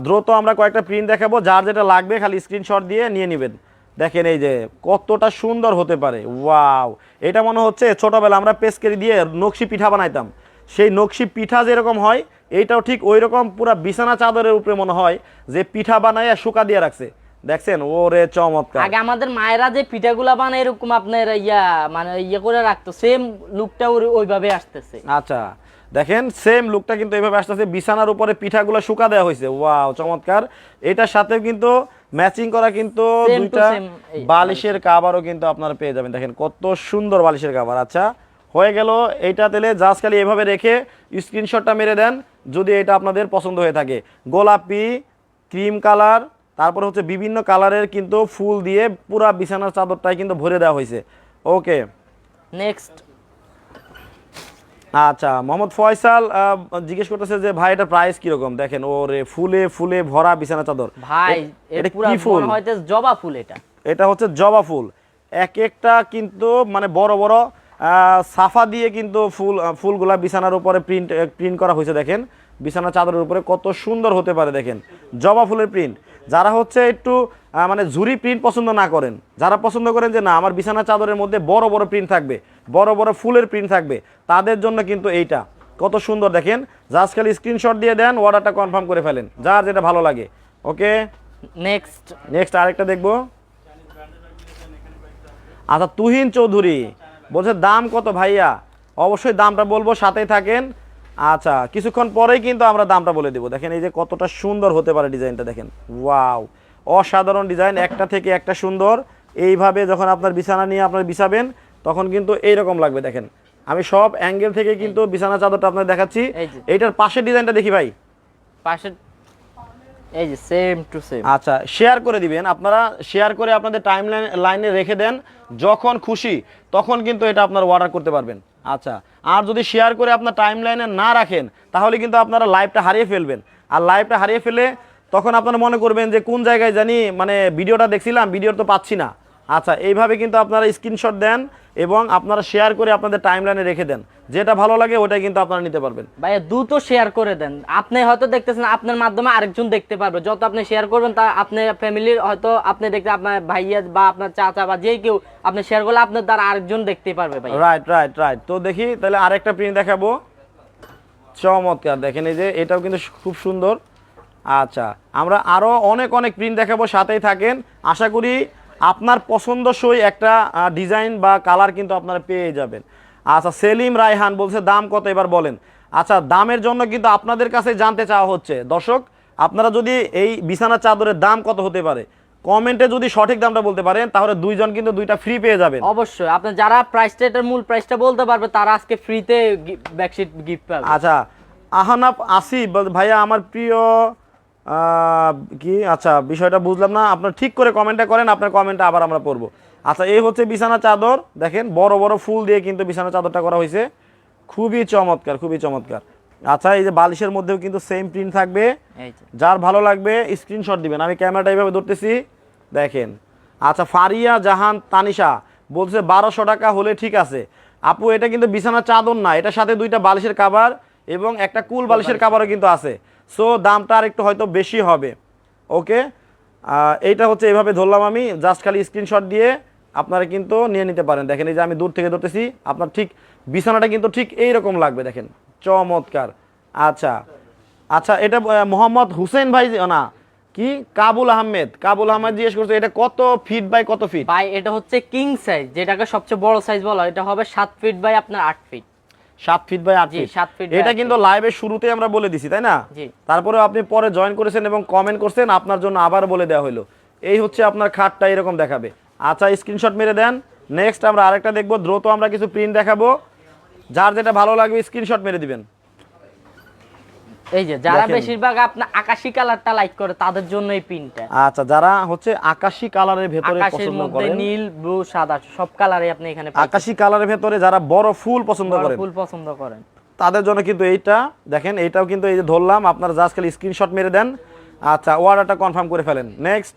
দ্রুত আমরা কয়েকটা প্রিন্ট দেখাবো, যার যেটা লাগবে খালি স্ক্রিনশট দিয়ে নিয়ে নেবেন। দেখেন এই যে কতটা সুন্দর হতে পারে, ওয়াও। এটা মনে হচ্ছে ছোটবেলা আমরা পেস্কেরি দিয়ে নকশি পিঠা বানাইতাম, সেই নকশি পিঠা যেরকম হয় এইটাও ঠিক ওই রকম পুরা বিছানা চাদরের উপরে মনে হয় যে পিঠা বানায় শুকা দিয়ে রাখছে। দেখছেন ওরে চমৎকার। আগে আমাদের মায়েরা যে পিঠাগুলা বানায় এরকম আপনার মানে করে রাখতো, সেম লুকটা ওইভাবে আসতেছে। আচ্ছা দেখেন সেম লুকটা কিন্তু এইভাবে আসতেছে, বিছানার উপরে পিঠাগুলো শুকা দেওয়া হয়েছে, ওয়াও চমৎকার। এটার সাথে কিন্তু ম্যাচিং করা কিন্তু Same to দুইটা same বালিশের কাভারও কিন্তু আপনারা পেয়ে যাবেন। দেখেন কত সুন্দর বালিশের কাভার। আচ্ছা হয়ে গেল এইটা, তেলে জাস্ট খালি এভাবে রেখে স্ক্রিনশটটা মেরে দেন যদি এটা আপনাদের পছন্দ হয়ে থাকে। গোলাপি, ক্রিম কালার, তারপর হচ্ছে বিভিন্ন কালারের কিন্তু ফুল দিয়ে পুরা বিছানার চাদরটাই কিন্তু ভরে দেওয়া হয়েছে। ওকে নেক্সট আচ্ছা মোহাম্মদ ফয়সাল জিজ্ঞেস করতেছে যে ভাই এটা প্রাইস কিরকম। দেখেন ওরে ফুলে ফুলে ভরা বিছানা চাদর। ভাই এটা পুরা কি ফুল? মনে হইতে জবা ফুল। এটা হচ্ছে জবা ফুল। এক একটা কিন্তু মানে বড় বড় সাফা দিয়ে কিন্তু ফুলগুলা বিছানার উপরে প্রিন্ট করা হয়েছে। দেখেন বিছানা চাদরের উপরে কত সুন্দর হতে পারে। দেখেন জবা ফুলের প্রিন্ট। যারা হচ্ছে একটু মানে ঝুরি প্রিন্ট পছন্দ না করেন, যারা পছন্দ করেন যে না আমার বিছানা চাদরের মধ্যে বড় বড় প্রিন্ট থাকবে, বড় বড় ফুলের প্রিন্ট থাকবে, তাদের জন্য কিন্তু এইটা কত সুন্দর। দেখেন জাস্ট খালি স্ক্রিনশট দিয়ে দেন, অর্ডারটা কনফার্ম করে ফেলেন যার যেটা ভালো লাগে। ওকে নেক্সট আরেকটা দেখবো। আচ্ছা তুহিন চৌধুরী বলছে দাম কত ভাইয়া? অবশ্যই দামটা বলবো, সাথেই থাকেন। আচ্ছা কিছুক্ষণ পরেই কিন্তু আমরা দামটা বলে দেবো। দেখেন এই যে কতটা সুন্দর হতে পারে ডিজাইনটা, দেখেন ওয়াও অসাধারণ ডিজাইন, একটা থেকে একটা সুন্দর। এইভাবে যখন আপনার বিছানা নিয়ে আপনার বিছাবেন তখন কিন্তু এইরকম লাগবে। দেখেন আমি সব অ্যাঙ্গেল থেকে কিন্তু বিছানা চাদরটা আপনার দেখাচ্ছি। এইটার পাশের ডিজাইনটা দেখি ভাই, পাশে এই যে সেম টু সেম। আচ্ছা শেয়ার করে দিবেন আপনারা, শেয়ার করে আপনাদের টাইম লাইনে রেখে দেন, যখন খুশি তখন কিন্তু এটা আপনারা অর্ডার করতে পারবেন। আচ্ছা আর যদি শেয়ার করে আপনার টাইম লাইনে না রাখেন তাহলে কিন্তু আপনারা লাইভটা হারিয়ে ফেলবেন, আর লাইভটা হারিয়ে ফেলে তখন আপনারা মনে করবেন যে কোন জায়গায় জানি মানে ভিডিওটা দেখছিলাম ভিডিও তো পাচ্ছি না। আচ্ছা এইভাবে কিন্তু আপনারা স্ক্রিনশট দেন এবং আপনারা শেয়ার করে আপনাদের টাইম লাইনে রেখে দেন, যেটা ভালো লাগে ওটাই কিন্তু আপনারা নিতে পারবেন। ভাইয়া দ্রুত শেয়ার করে দেন, আপনি হয়তো দেখতেছেন আপনার মাধ্যমে আরেকজন দেখতে পারবে। যত আপনি শেয়ার করবেন তা আপনার ফ্যামিলির হয়তো আপনি দেখতে আপনার ভাইয়া বা আপনার চাচা বা যে কেউ আপনি শেয়ার করলে আপনার দ্বারা আরেকজন দেখতে পারবে ভাই। Right right right. তো দেখি তাহলে আরেকটা প্রিন্ট দেখাবো। চমৎকার, দেখেন এই যে এটাও কিন্তু খুব সুন্দর। আচ্ছা, আমরা আরো অনেক অনেক প্রিন্ট দেখাবো, সাথেই থাকেন। আশা করি আপনার পছন্দসই একটা ডিজাইন বা কালার কিন্তু আপনারা পেয়ে যাবেন। আচ্ছা, সেলিম রায়হান বলছে দাম কত এবার বলেন। আচ্ছা, দামের জন্য কিন্তু আপনাদের কাছে জানতে চাওয়া হচ্ছে দর্শক, আপনারা যদি এই বিছানা চাদরের দাম কত হতে পারে কমেন্টে যদি সঠিক দামটা বলতে পারেন তাহলে দুইজন কিন্তু দুইটা ফ্রি পেয়ে যাবেন। অবশ্যই আপনি যারা প্রাইসটা এটার মূল প্রাইসটা বলতে পারবে তারা আজকে ফ্রিতে ব্যাকশিট গিফট পাবে। আচ্ছা, আহনাফ আসিফ ভাইয়া আমার প্রিয় কি, আচ্ছা বিষয়টা বুঝলাম না, আপনার ঠিক করে কমেন্টটা করেন, আপনার কমেন্টটা আবার আমরা পড়বো। আচ্ছা, এই হচ্ছে বিছানা চাদর, দেখেন বড় বড় ফুল দিয়ে কিন্তু বিছানা চাদরটা করা হয়েছে, খুবই চমৎকার, খুবই চমৎকার। আচ্ছা, এই যে বালিশের মধ্যেও কিন্তু সেম প্রিন্ট থাকবে, এই যে যার ভালো লাগবে স্ক্রিনশট দিবেন। আমি ক্যামেরাটা এইভাবে ধরতেছি, দেখেন। আচ্ছা, ফারিয়া জাহান তানিশা বলছে 1200 টাকা হলে ঠিক আছে। আপু এটা কিন্তু বিছানা চাদর না, এটার সাথে দুইটা বালিশের কাভার এবং একটা কুল বালিশের কাভারও কিন্তু আছে, সো দামটা আর একটু হয়তো বেশি হবে। ওকে, এইটা হচ্ছে এইভাবে ধরলাম আমি, জাস্ট খালি স্ক্রিনশট দিয়ে আপনারা কিন্তু নিয়ে নিতে পারেন। দেখেন এই যে আমি দূর থেকে ধরতেছি, আপনার ঠিক বিছানাটা কিন্তু ঠিক এইরকম লাগবে, দেখেন চমৎকার। আচ্ছা আচ্ছা, এটা মোহাম্মদ হুসেন ভাই না কি কাবুল আহমেদ জিজ্ঞেস করছে এটা কত ফিট বাই কত ফিট। ভাই এটা হচ্ছে কিং সাইজ, যেটাকে সবচেয়ে বড় সাইজ বলা হয়, এটা হবে 7 ফিট বাই আপনার 8 ফিট। 7 ফিট বাই 8 জি, ফিট। 7 ফিট এটা কিন্তু লাইভের শুরুতে আমরা বলে দিছি, তাই না? জি। তারপরে আপনি পরে জয়েন করেছেন এবং কমেন্ট করছেন, আপনার জন্য আবার বলে দেওয়া হলো। এই হচ্ছে আপনার খাটটা এরকম দেখাবে। আচ্ছা, স্ক্রিনশট মেরে দেন। নেক্সট আমরা আরেকটা দেখবো, দ্রুত আমরা কিছু প্রিন্ট দেখাবো, যার যেটা ভালো লাগবে স্ক্রিনশট মেরে দিবেন। এই যে যারা দেখেন। বেশিরভাগ আপনার আকাশী কালারটা লাইক করে তাদের জন্য এই পিনটা। আচ্ছা, যারা হচ্ছে আকাশী কালারের ভেতরে আকাশের পছন্দ মধ্যে করেন, নীল ব্লু সাদা সব কালারে আপনি এখানে আকাশী কালারের ভেতরে যারা বড় ফুল পছন্দ করেন ফুল পছন্দ করেন তাদের জন্য কিন্তু এইটা দেখেন, এইটাও কিন্তু এই যে ধরলাম, আপনারা জাস্ট খালি স্ক্রিনশট মেরে দেন। আচ্ছা, অর্ডারটা কনফার্ম করে ফেলেন। নেক্সট,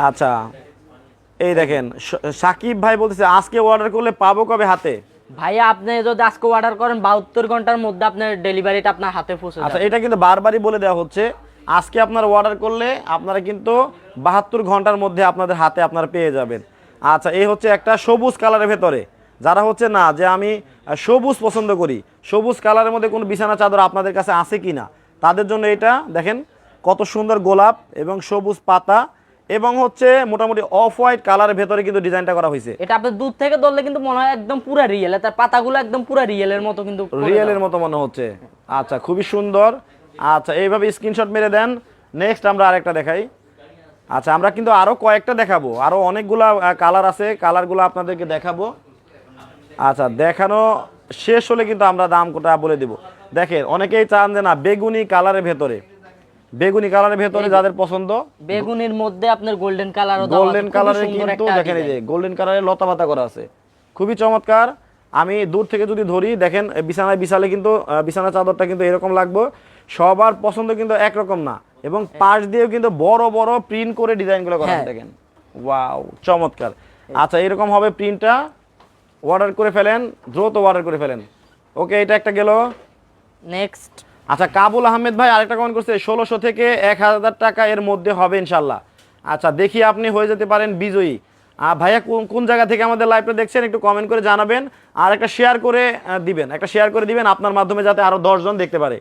আচ্ছা এই দেখেন সাকিব ভাই বলতেছে আজকে অর্ডার করলে পাবো কবে হাতে? ভাইয়া আপনি যদি আজকে অর্ডার করেন 72 ঘন্টার মধ্যে আপনার ডেলিভারিটা আপনার হাতে পৌঁছে আচ্ছা, যাবে। এটা কিন্তু বারবারই বলে দেওয়া হচ্ছে, আজকে আপনারা অর্ডার করলে আপনারা কিন্তু 72 ঘন্টার মধ্যে আপনাদের হাতে আপনারা পেয়ে যাবেন। আচ্ছা, এই হচ্ছে একটা সবুজ কালারের ভেতরে, যারা হচ্ছে না যে আমি সবুজ পছন্দ করি, সবুজ কালারের মধ্যে কোনো বিছানা চাদর আপনাদের কাছে আছে কি না, তাদের জন্য এটা দেখেন কত সুন্দর গোলাপ এবং সবুজ পাতা এবং হচ্ছে মোটামুটি অফ হোয়াইট কালারের ভেতরে কিন্তু ডিজাইনটা করা হয়েছে। এটা আপনি দূর থেকে ধরলে কিন্তু মনে হয় একদম পুরো রিয়েল, তার পাতাগুলো একদম পুরো রিয়েলের মতো কিন্তু রিয়েলের মতো মনে হচ্ছে। আচ্ছা, খুবই সুন্দর। আচ্ছা, এইভাবে স্ক্রিনশট মেরে দেন। নেক্সট আমরা আরেকটা দেখাই। আচ্ছা, আমরা কিন্তু আরো কয়েকটা দেখাবো, আরো অনেকগুলা কালার আছে, কালারগুলো আপনাদেরকে দেখাবো। আচ্ছা, দেখানো শেষ হলে কিন্তু আমরা দামটা বলে দেব। দেখেন অনেকেই চান যে না বেগুনি কালারের ভেতরে, বেগুনি কালারের ভেতরে যাদের পছন্দ, বেগুনির মধ্যে আপনার গোল্ডেন কালারও দাও, গোল্ডেন কালারের কিন্তু দেখেন এই যে গোল্ডেন কালারের লতা পাতা করা আছে, খুবই চমৎকার। আমি দূর থেকে যদি ধরি দেখেন বিছানায় বিছালে কিন্তু বিছানা চাদরটা কিন্তু এরকম লাগবে, সবার পছন্দ কিন্তু একরকম না, এবং পাশ দিয়েও কিন্তু বড় বড় প্রিন্ট করে ডিজাইনগুলো করা আছে, দেখেন ওয়াও চমৎকার। আচ্ছা, এরকম হবে প্রিন্টটা, অর্ডার করে ফেলেন, দ্রুত অর্ডার করে ফেলেন। ওকে, এটা একটা গেল। নেক্সট, আচ্ছা, কাবুল আহমেদ ভাই আরেকটা কমেন্ট করছে 1600 থেকে 1000 টাকা এর মধ্যে হবে ইনশাল্লাহ। আচ্ছা, দেখি আপনি হয়ে যেতে পারেন বিজয়ী। ভাইয়া কোন জায়গা থেকে আমাদের লাইভটা দেখছেন একটু কমেন্ট করে জানাবেন, আর একটা শেয়ার করে দিবেন, একটা শেয়ার করে দিবেন আপনার মাধ্যমে যাতে আরো 10 জন দেখতে পারে।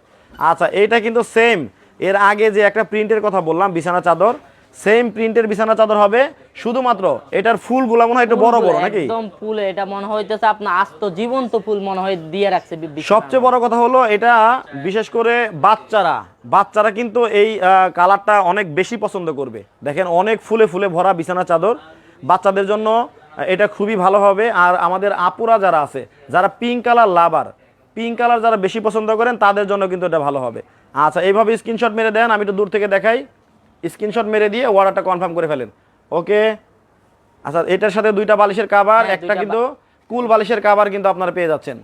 আচ্ছা, এইটা কিন্তু সেম এর আগে যে একটা প্রিন্টের কথা বললাম বিছানা চাদর, সেম প্রিন্টের বিছানা চাদর হবে, শুধুমাত্র এটার ফুলগুলো মনে হয় একটু বড় বড় নাকি, একদম ফুল, এটা মনে হইতেছে আপনার আস্ত জীবন্ত ফুল মনে হয় দিয়ে রাখছে সবচেয়ে বড় কথা হলো এটা বিশেষ করে বাচ্চারা কিন্তু এই কালারটা অনেক বেশি পছন্দ করবে। দেখেন অনেক ফুলে ফুলে ভরা বিছানা চাদর, বাচ্চাদের জন্য এটা খুবই ভালো হবে। আর আমাদের আপুরা যারা আছে, যারা পিঙ্ক কালার লাভার, পিঙ্ক কালার যারা বেশি পছন্দ করেন তাদের জন্য কিন্তু এটা ভালো হবে। আচ্ছা, এইভাবে স্ক্রিনশট মেরে দেন, আমি একটু দূর থেকে দেখাই, স্ক্রিনশট মেরে দিয়ে অর্ডারটা কনফার্ম করে ফেলেন। ওকে, আচ্ছা, এটার সাথে দুইটা বালিশের কাভার, একটা কিন্তু কুল বালিশের কাভার কিন্তু আপনারা পেয়ে যাচ্ছেন।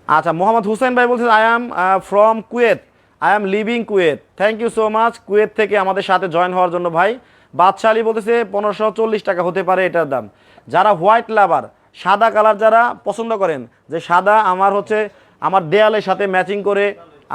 আচ্ছা, মোহাম্মদ হুসেন ভাই বলছেন I am from Kuwait, I am living Kuwait, thank you so much Kuwait থেকে আমাদের সাথে জয়েন হওয়ার জন্য ভাই। বাদশাহ আলী বলতেছে 1540 টাকা হতে পারে এটার দাম। যারা হোয়াইট লাভার, সাদা কালার যারা পছন্দ করেন, যে সাদা আমার হচ্ছে আমার দেয়ালের সাথে ম্যাচিং করে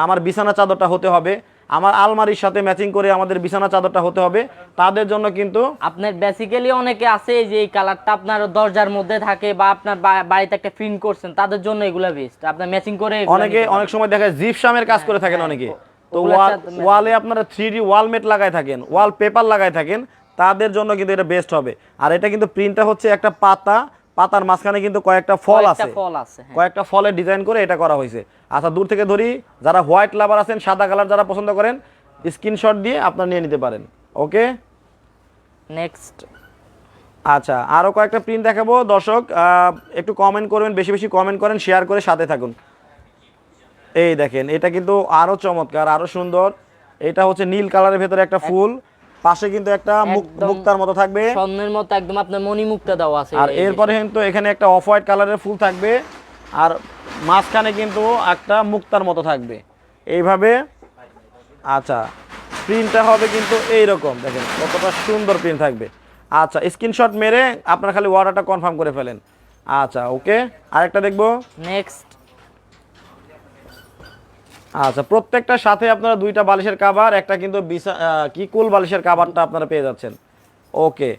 আমার বিছানা চাদরটা হতে হবে, আমার আলমারির সাথে ম্যাচিং করে আমাদের বিছানা চাদরটা হতে হবে, তাদের জন্য কিন্তু আপনার বেসিক্যালি অনেকে আছে যে এই কালারটা আপনার দরজার মধ্যে থাকে বা আপনার বাড়িতে একটা প্রিন্ট করছেন, তাদের জন্য এগুলা বেস্ট। আপনার ম্যাচিং করে এগুলা অনেকে নিতে অনেক সময় দেখা যায় জিপসামের কাজ করে থাকেন অনেকে, তো ওগুলার সাথে matching ওয়ালে আপনারা 3D ওয়ালমেট লাগায় থাকেন, ওয়াল পেপার লাগায় থাকেন, তাদের জন্য কিন্তু এটা বেস্ট হবে। আর এটা কিন্তু প্রিন্টটা হচ্ছে একটা পাতার মাঝখানে কিন্তু কয়েকটা ফল কয়েকটা আছে, ফল আছে, হ্যাঁ। কয়েকটা ফলের ডিজাইন করে এটা করা হয়েছে। আচ্ছা, দূর থেকে ধরি, যারা হোয়াইট লাভার আছেন, সাদা কালার যারা পছন্দ করেন, স্ক্রিনশট দিয়ে আপনারা নিয়ে নিতে পারেন। ওকে, নেক্সট আচ্ছা আরও কয়েকটা প্রিন্ট দেখাবো দর্শক, একটু কমেন্ট করবেন, বেশি বেশি কমেন্ট করেন, শেয়ার করে সাথে থাকুন। এই দেখেন, এটা কিন্তু আরও চমৎকার, আরও সুন্দর। এটা হচ্ছে নীল কালারের ভেতরে একটা ফুল, পাশে কিন্তু একটা একদম মুক্তার মতো থাকবে, স্বর্ণের মতো একদম আপনার মণিমুক্তা দেওয়া আছে। আর এরপরে কিন্তু এখানে একটা অফ হোয়াইট কালারের ফুল থাকবে, আর মাঝখানে কিন্তু একটা মুক্তার মতো থাকবে এইভাবে। আচ্ছা, প্রিন্টটা হবে কিন্তু এইরকম, দেখেন কতটা সুন্দর প্রিন্ট থাকবে। আচ্ছা, স্ক্রিনশট মেরে আপনারা খালি অর্ডারটা কনফার্ম করে ফেলেন। আচ্ছা ওকে, আরেকটা দেখবো। নেক্সট আচ্ছা, প্রত্যেকটার সাথে আপনারা দুইটা বালিশের কাভার, একটা কিন্তু কুল বালিশের কাভারটা আপনারা পেয়ে যাচ্ছেন। ওকে,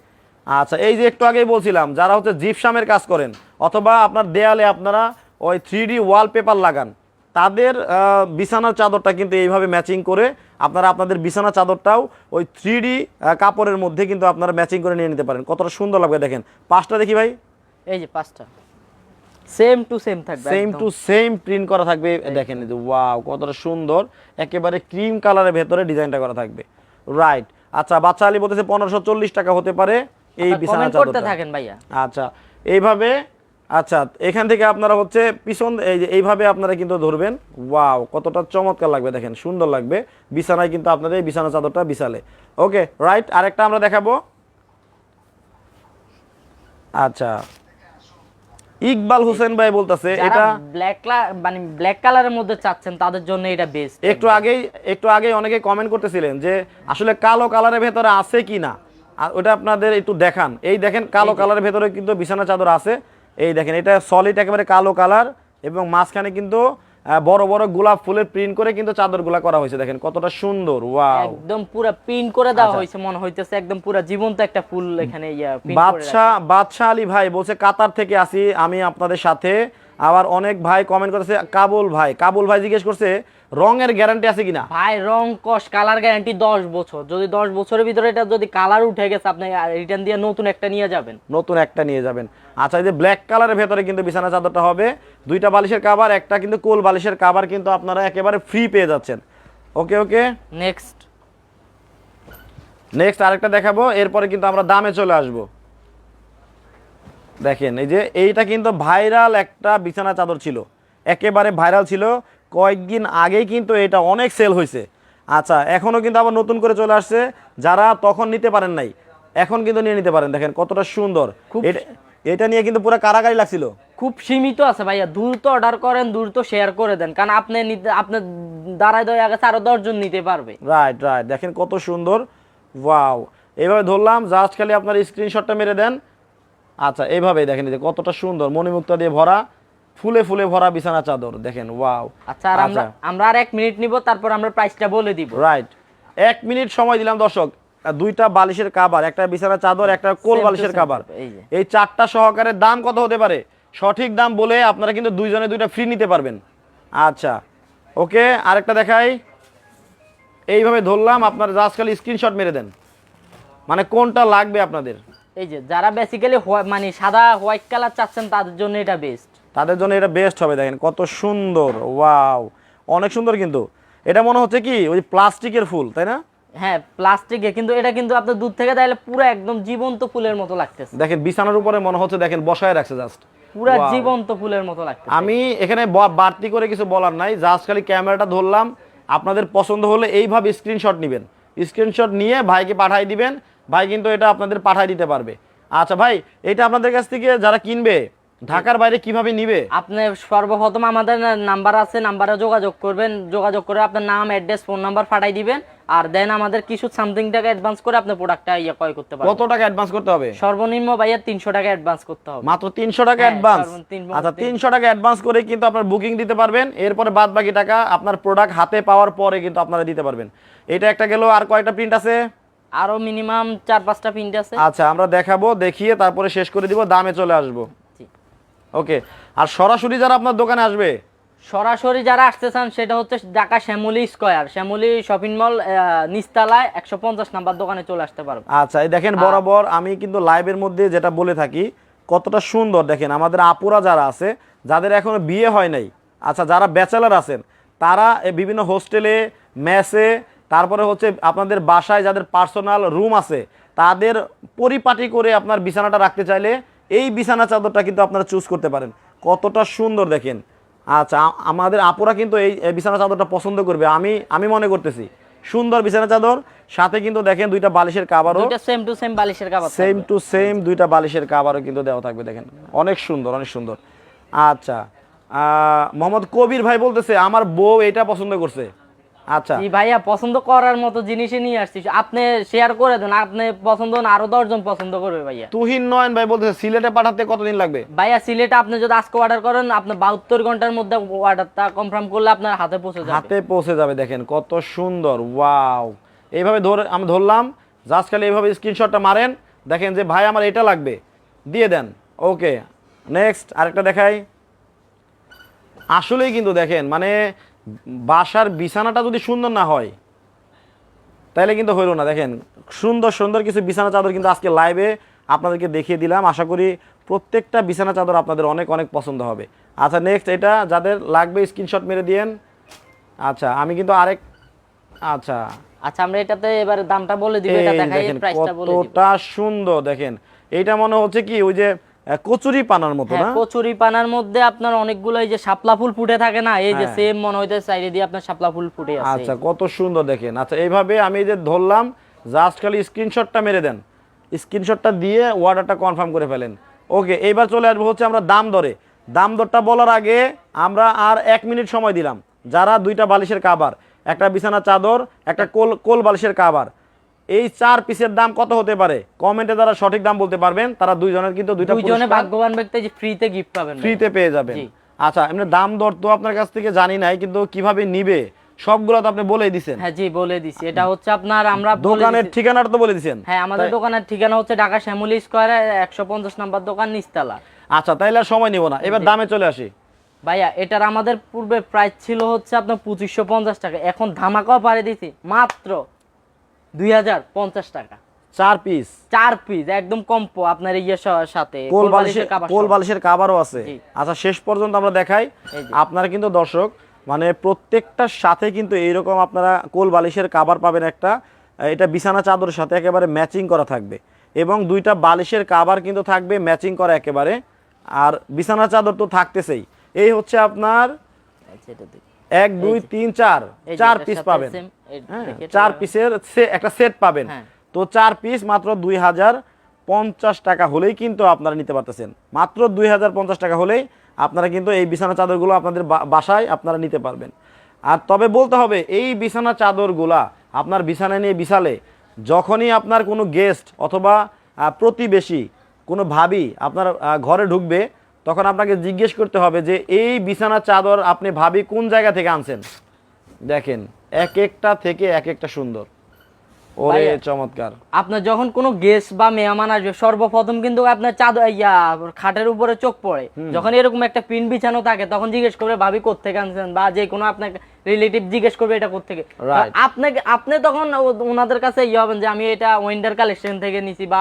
আচ্ছা এই যে একটু আগেই বলছিলাম, যারা হচ্ছে জিপসামের কাজ করেন অথবা আপনার দেয়ালে আপনারা ওই 3D ওয়ালপেপার লাগান, তাদের বিছানার চাদরটা কিন্তু এইভাবে ম্যাচিং করে আপনারা আপনাদের বিছানা চাদরটাও ওই 3D কাপড়ের মধ্যে কিন্তু আপনারা ম্যাচিং করে নিয়ে নিতে পারেন। কতটা সুন্দর লাগবে দেখেন। পাঁচটা দেখি ভাই, এই যে পাঁচটা সেম টু সেম থাকবে, সেম টু সেম প্রিন্ট করা থাকবে। দেখেন এই যে, ওয়াও কতটা সুন্দর, একেবারে ক্রিম কালারের ভেতরে ডিজাইনটা করা থাকবে। রাইট। আচ্ছা, বাচ্চা আলী বলতেছে 1540 টাকা হতে পারে এই বিছানা কমেন্ট করতে চাদরটা। থাকেন ভাইয়া। আচ্ছা, এইভাবে, আচ্ছা এখান থেকে আপনারা হচ্ছে পিছন এই যে এইভাবে আপনারা কিন্তু ধরবেন। ওয়াও কতটা চমৎকার লাগবে, দেখেন সুন্দর লাগবে বিছানায় কিন্তু আপনাদের এই বিছানা চাদরটা বিছালে। ওকে রাইট, আরেকটা আমরা দেখাবো। আচ্ছা, ইকবাল হোসেন ভাই বলতেছে এটা ব্ল্যাক কালারের মধ্যে চাচ্ছেন, তাদের জন্য এটা বেস্ট। একটু আগেই অনেকে কমেন্ট করতেছিলেন যে আসলে কালো কালারের ভেতরে আছে কি না, আর ওটা আপনাদের একটু দেখান। এই দেখেন, কালো কালারের ভেতরে কিন্তু বিছানা চাদর আছে। এই দেখেন, এটা সলিড একেবারে কালো কালার, এবং মাঝখানে কিন্তু বড় বড় গোলাপ ফুলের প্রিন্ট করে কিন্তু চাদরগুলা করা হয়েছে। দেখেন কতটা সুন্দর, ওয়াও একদম পুরো প্রিন্ট করে দেওয়া হয়েছে, মনে হইতেছে একদম পুরো জীবন্ত একটা ফুল এখানে বাদশা আলী ভাই বলছে কাতার থেকে আসি আমি আপনাদের সাথে। আবার অনেক ভাই কমেন্ট করেছে, কাবুল ভাই জিজ্ঞেস করছে রঙের গ্যারান্টি আছে কিনা। ভাই রং কস কালার গ্যারান্টি 10 বছর, যদি 10 বছরের ভিতরে এটা যদি কালার উঠে গেছে আপনি রিটার্ন দিয়ে নতুন একটা নিয়ে যাবেন। আচ্ছা, এই যে ব্ল্যাক কালারের ভেতরে কিন্তু বিছানা চাদরটা হবে, দুইটা বালিশের কভার, একটা কিন্তু কোল বালিশের কভার কিন্তু আপনারা একেবারে ফ্রি পেয়ে যাচ্ছেন। ওকে, নেক্সট আরেকটা দেখাবো, এরপরে কিন্তু আমরা দামে চলে আসব। দেখেন এই যে এইটা কিন্তু ভাইরাল একটা বিছানা চাদর ছিল, একেবারে ভাইরাল ছিল, কয়েকদিন আগেই কিন্তু এটা অনেক সেল হয়েছে। আচ্ছা, এখনও কিন্তু আবার নতুন করে চলে আসছে, যারা তখন নিতে পারেন নাই এখন কিন্তু নিয়ে নিতে পারেন। দেখেন কতটা সুন্দর, এটা নিয়ে কিন্তু পুরো কারাগারি লাগছিল। খুব সীমিত আছে ভাইয়া, দ্রুত অর্ডার করেন, দ্রুত শেয়ার করে দেন, কারণ আপনার দাঁড়ায় দেওয়া গেছে আরো 10 জন নিতে পারবে। রাইট, দেখেন কত সুন্দর, ওয়াও। এইভাবে ধরলাম, জাস্ট খালি আপনার স্ক্রিনশটটা মেরে দেন। আচ্ছা, এইভাবেই দেখেন যে কতটা সুন্দর, মণিমুক্তা দিয়ে ভরা, ফুলে ফুলে ভরা বিছানা চাদর, দেখেন ওয়াও। আচ্ছা, আর আমরা আর 1 মিনিট নিব, তারপর আমরা প্রাইসটা বলে দিব। রাইট, 1 মিনিট সময় দিলাম দর্শক। দুইটা বালিশের কভার, একটা বিছানা চাদর, একটা কোল বালিশের কভার, এই 4টা সহকারে দাম কত হতে পারে সঠিক দাম বলে আপনারা কিন্তু দুইজনে দুইটা ফ্রি নিতে পারবেন। আচ্ছা ওকে, আরেকটা দেখাই। এইভাবে ধরলাম, আপনারা জাস্ট খালি স্ক্রিনশট মেরে দেন, মানে কোনটা লাগবে আপনাদের। এই যে যারা বেসিক্যালি মানে সাদা হোয়াইট কালার চাচ্ছেন, তাদের জন্য এটা বেস্ট, হবে। দেখেন কত সুন্দর, ওয়াও অনেক সুন্দর। কিন্তু এটা মনে হচ্ছে কি ওই প্লাস্টিকের ফুল, তাই না? হ্যাঁ, প্লাস্টিকে, কিন্তু এটা কিন্তু আপনি দূর থেকে দেখলে পুরো একদম জীবন্ত ফুলের মতো লাগতেছে। দেখেন বিছানার উপরে মনে হচ্ছে, দেখেন বসায় রাখছে, জাস্ট পুরো জীবন্ত ফুলের মতো লাগতেছে। আমি এখানে বাড়তি করে কিছু বলার নাই, জাস্ট খালি ক্যামেরাটা ধরলাম, আপনাদের পছন্দ হলে এইভাবে স্ক্রিনশট নেবেন, স্ক্রিনশট নিয়ে ভাইকে পাঠিয়ে দিবেন, ভাই কিন্তু এটা আপনাদের পাঠিয়ে দিতে পারবে। আচ্ছা ভাই, এটা আপনাদের কাছ থেকে যারা কিনবে ঢাকার বাইরে কিভাবে নিবে? আপনি সর্বপ্রথম আমাদের নাম্বার আছে, নাম্বারে যোগাযোগ করবেন, যোগাযোগ করে আপনার নাম, অ্যাড্রেস, ফোন নাম্বার পাঠাই দিবেন, আর দেন আমাদের কিছু সামথিং টাকা অ্যাডভান্স করে আপনি প্রোডাক্টটা ক্রয় করতে পারবেন। কত টাকা অ্যাডভান্স করতে হবে? সর্বনিম্ন ভাইয়া 300 টাকা অ্যাডভান্স করতে হবে। মাত্র 300 টাকা হ্যাঁ, অ্যাডভান্স? সর্বনিম্ন আচ্ছা, 300 টাকা অ্যাডভান্স করে কিন্তু আপনার বুকিং দিতে পারবেন, এরপরে বাদ বাকি টাকা আপনার প্রোডাক্ট হাতে পাওয়ার পরে কিন্তু আপনারা দিতে পারবেন। এটা একটা গেল, আর কয়টা প্রিন্ট আছে? আরো মিনিমাম 4-5টা প্রিন্ট আছে। আচ্ছা, আমরা দেখাবো, দেখিয়ে তারপরে শেষ করে দিব, দামে চলে আসবো। জি। ওকে, আর সরাসরি যারা আপনার দোকানে আসবে, সরাসরি যারা আসতে চান সেটা হচ্ছে Dhaka Shyamoli square, Shyamoli shopping mall নিচতলায় 150 নাম্বার দোকানে চলে আসতে পারবে। আচ্ছা, এই দেখেন বরাবর আমি কিন্তু লাইভের মধ্যে যেটা বলে থাকি কতটা সুন্দর দেখেন আমাদের আপুরা যারা আছে, যাদের এখনো বিয়ে হয় নাই, আচ্ছা যারা ব্যাচেলার আছেন, তারা বিভিন্ন হোস্টেলে, মেসে, তারপরে হচ্ছে আপনাদের বাসায় যাদের পার্সোনাল রুম আছে, তাদের পরিপাটি করে আপনার বিছানাটা রাখতে চাইলে এই বিছানা চাদরটা কিন্তু আপনারা চুজ করতে পারেন। কতটা সুন্দর দেখেন। আচ্ছা, আমাদের আপুরা কিন্তু এই বিছানা চাদরটা পছন্দ করবে, আমি মনে করতেছি। সুন্দর বিছানা চাদর, সাথে কিন্তু দেখেন দুইটা বালিশের কাভারও, দুইটা সেম টু সেম বালিশের কভার, সেম টু সেম দুইটা বালিশের কাভারও কিন্তু দেওয়া থাকবে। দেখেন অনেক সুন্দর, অনেক সুন্দর। আচ্ছা, মোহাম্মদ কবির ভাই বলতেছে আমার বউ এটা পছন্দ করছে। আচ্ছা, জি ভাইয়া, পছন্দ করার মতো জিনিসই নিয়ে আসছি, আপনি শেয়ার করে দেন, আপনি পছন্দ না আরো 10 জন পছন্দ করবে ভাইয়া। তুহিন নয়ন ভাই বলতেছে সিলেটে পাঠাতে কতদিন লাগবে? ভাইয়া সিলেটে আপনি যদি আজকে অর্ডার করেন, আপনি 72 ঘন্টার মধ্যে অর্ডারটা কনফার্ম করলে আপনার হাতে পৌঁছে যাবে। হাতে পৌঁছে যাবে। দেখেন কত সুন্দর, ওয়াও। এইভাবে আমি ধরলাম, জাস্ট খালি এইভাবে স্ক্রিনশটটা মারেন, দেখেন যে ভাই আমার এটা লাগবে, দিয়ে দেন। ওকে, নেক্সট আরেকটা দেখাই। আসলেই কিন্তু দেখেন মানে বাসার বিছানাটা যদি সুন্দর না হয় তাহলে কিন্তু হইল না। দেখেন সুন্দর সুন্দর কিছু বিছানা চাদর কিন্তু আজকে লাইভে আপনাদেরকে দেখিয়ে দিলাম। আশা করি প্রত্যেকটা বিছানা চাদর আপনাদের অনেক অনেক পছন্দ হবে। আচ্ছা, নেক্সট এটা যাদের লাগবে স্ক্রিনশট মেরে দিয়েন। আচ্ছা, আমি কিন্তু আরেক, আচ্ছা আচ্ছা, আমরা এটাতে এবারে দামটা বলে দিব, এটা দেখাই, প্রাইসটা বলে দিব। কতটা সুন্দর দেখেন। এইটা মনে হচ্ছে কি ওই যে কচুরি পানার মতো না? কচুরি পানার মধ্যে আপনার অনেকগুলো এই যে শাপলা ফুল ফুটে থাকে না, এই যে সেম মনে হইতে সাইডে দিয়ে আপনার শাপলা ফুল ফুটে আছে। আচ্ছা, কত সুন্দর দেখেন। আচ্ছা, এইভাবে আমি এই যে ধরলাম, জাস্ট খালি স্ক্রিনশটটা মেরে দেন, স্ক্রিনশটটা দিয়ে অর্ডারটা কনফার্ম করে ফেলেন। ওকে, এইবার চলে আসবো হচ্ছে আমরা দাম দরে। দাম দরটা বলার আগে আমরা আর 1 মিনিট সময় দিলাম। যারা দুইটা বালিশের কাভার, একটা বিছানা চাদর, একটা কোল বালিশের কাভার, এই 4 পিসের দাম কত হতে পারে কমেন্টে যারা সঠিক দাম বলতে পারবেন তারা দুইজনের কিন্তু দুইজনে ভাগ্যবান ব্যক্তি যে ফ্রিতে গিফট পাবেন, ফ্রিতে পেয়ে যাবেন। আচ্ছা, এমনি দাম দর তো আপনার কাছ থেকে জানি নাই, কিন্তু কিভাবে নিবে সবগুলো তো আপনি বলেই দিছেন। হ্যাঁ জি, বলে দিছি। এটা হচ্ছে আপনার আমরা দোকানের ঠিকানাটা তো বলে দিছেন। হ্যাঁ, আমাদের দোকানের ঠিকানা হচ্ছে ঢাকা শ্যামলী স্কয়ারে 150 নাম্বার দোকান, নিচতলা। আচ্ছা, তাইলে আর সময় নিব না, এবার দামে চলে আসি। ভাইয়া, এটার আমাদের পূর্বে প্রাইস ছিল হচ্ছে আপনার 2550 টাকা, এখন ধামাকা পারে দিছি মাত্র 2050 টাকা। 4 পিস, 4 পিস একদম কম্পো আপনার ইয়ের সাথে কোল বালিশের কাভারও আছে। আচ্ছা, শেষ পর্যন্ত আমরা দেখাই। আপনারা কিন্তু দর্শক মানে প্রত্যেকটার সাথে কিন্তু এইরকম আপনারা কোল বালিশের কাভার পাবেন একটা, এটা বিছানা চাদরের সাথে একেবারে ম্যাচিং করা থাকবে, এবং দুইটা বালিশের কাভার কিন্তু থাকবে ম্যাচিং করা একেবারে, আর বিছানা চাদর তো থাকতেছেই। এই হচ্ছে আপনার 1 2 3 4 পিস পাবেন। হ্যাঁ, 4 পিসের একটা সেট পাবেন। তো 4 পিস মাত্র 2050 টাকা হলেই কিন্তু আপনারা নিতে পারতেছেন। মাত্র 2050 টাকা হলেই আপনারা কিন্তু এই বিছানা চাদরগুলো আপনাদের বাসায় আপনারা নিতে পারবেন। আর তবে বলতে হবে এই বিছানা চাদরগুলা আপনার বিছানা নিয়ে বিছালে যখনই আপনার কোনো গেস্ট অথবা প্রতিবেশী কোনো ভাবি আপনার ঘরে ঢুকবে, তখন আপনাকে জিজ্ঞেস করতে হবে যে এই বিছানা চাদর আপনি ভাবি কোন জায়গা থেকে আনছেন। দেখেন এক একটা থেকে এক একটা সুন্দর, ওরে চমৎকার। আপনার যখন কোনো গেস্ট বা মেহমান আসবে, সর্বপ্রথম কিন্তু আপনার চাদর খাটের উপরে চোখ পড়ে, যখন এরকম একটা পিন বিছানো থাকে তখন জিজ্ঞেস করবে ভাবি কোত্থেকে আনছেন, বা যে কোনো আপনার রিলেটিভ জিজ্ঞেস করবে এটা কোত্থেকে। আপনি তখন ওনাদের কাছে হবেন যে আমি এটা ওয়েন্ডার কালেকশন থেকে নিছি বা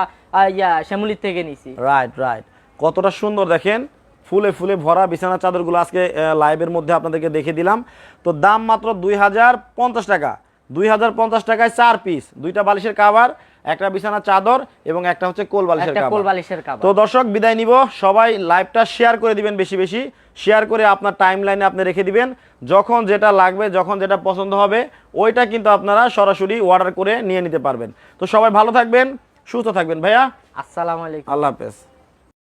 শ্যামলীর থেকে নিছি। রাইট রাইট, কতটা সুন্দর দেখেন, ফুলে ফুলে ভরা বিছানা চাদরগুলো আজকে লাইভের মধ্যে আপনাদেরকে দেখে দিলাম। তো দাম মাত্র 2050 টাকা। 2050 টাকায় 4 পিস, দুইটা বালিশের কাভার, একটা বিছানা চাদর এবং একটা হচ্ছে কোল বালিশের কাভার। তো দর্শক বিদায় নিব, সবাই লাইভটা শেয়ার করে দিবেন, বেশি বেশি শেয়ার করে আপনার টাইম লাইনে আপনি রেখে দিবেন। যখন যেটা লাগবে, যখন যেটা পছন্দ হবে, ওইটা কিন্তু আপনারা সরাসরি অর্ডার করে নিয়ে নিতে পারবেন। তো সবাই ভালো থাকবেন, সুস্থ থাকবেন ভাইয়া। আসসালামু আলাইকুম, আল্লাহ হাফেজ।